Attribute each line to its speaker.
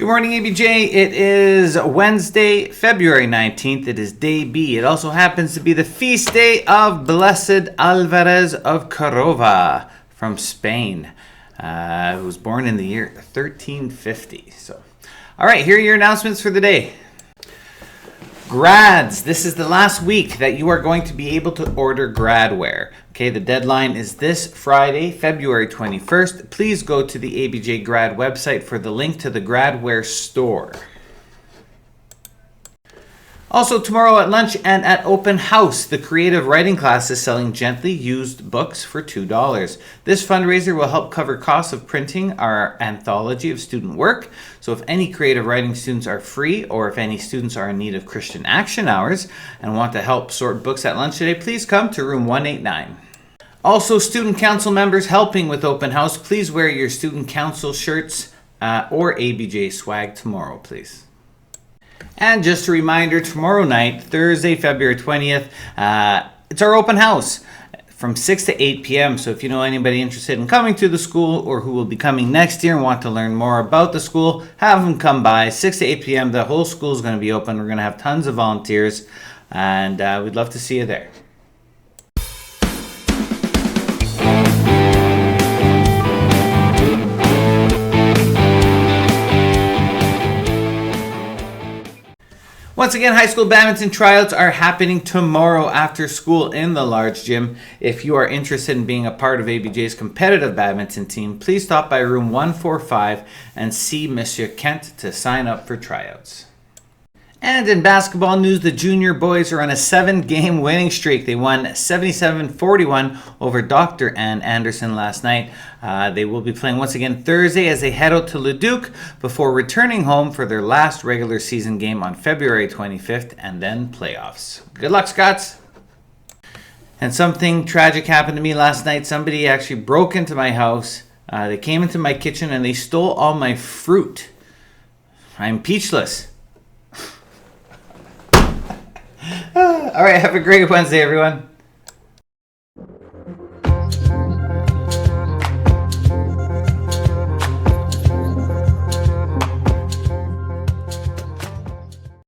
Speaker 1: Good morning, ABJ. It is Wednesday, February 19th. It is day B. It also happens to be the feast day of Blessed Alvarez of Cordova from Spain, who was born in the year 1350. All right, here are your announcements for the day. Grads, this is the last week that you are going to be able to order gradware. Okay, the deadline is this Friday, February 21st. Please go to the ABJ Grad website for the link to the gradware store. Also, tomorrow at lunch and at open house, the creative writing class is selling gently used books for $2. This fundraiser will help cover costs of printing our anthology of student work. So if any creative writing students are free, or if any students are in need of Christian action hours and want to help sort books at lunch today, please come to room 189. Also, student council members helping with open house, please wear your student council shirts or ABJ swag tomorrow, please. And just a reminder, tomorrow night, Thursday, February 20th, it's our open house from 6 to 8 p.m. So if you know anybody interested in coming to the school or who will be coming next year and want to learn more about the school, have them come by. 6 to 8 p.m. The whole school is going to be open. We're going to have tons of volunteers, and we'd love to see you there. Once again, high school badminton tryouts are happening tomorrow after school in the large gym. If you are interested in being a part of ABJ's competitive badminton team, please stop by room 145 and see Monsieur Kent to sign up for tryouts. And in basketball news, the junior boys are on a 7-game winning streak. They won 77-41 over Dr. Ann Anderson last night. They will be playing once again Thursday as they head out to Leduc before returning home for their last regular season game on February 25th and then playoffs. Good luck, Scots! And something tragic happened to me last night. Somebody actually broke into my house. They came into my kitchen and they stole all my fruit. I'm peachless. All right, have a great Wednesday, everyone.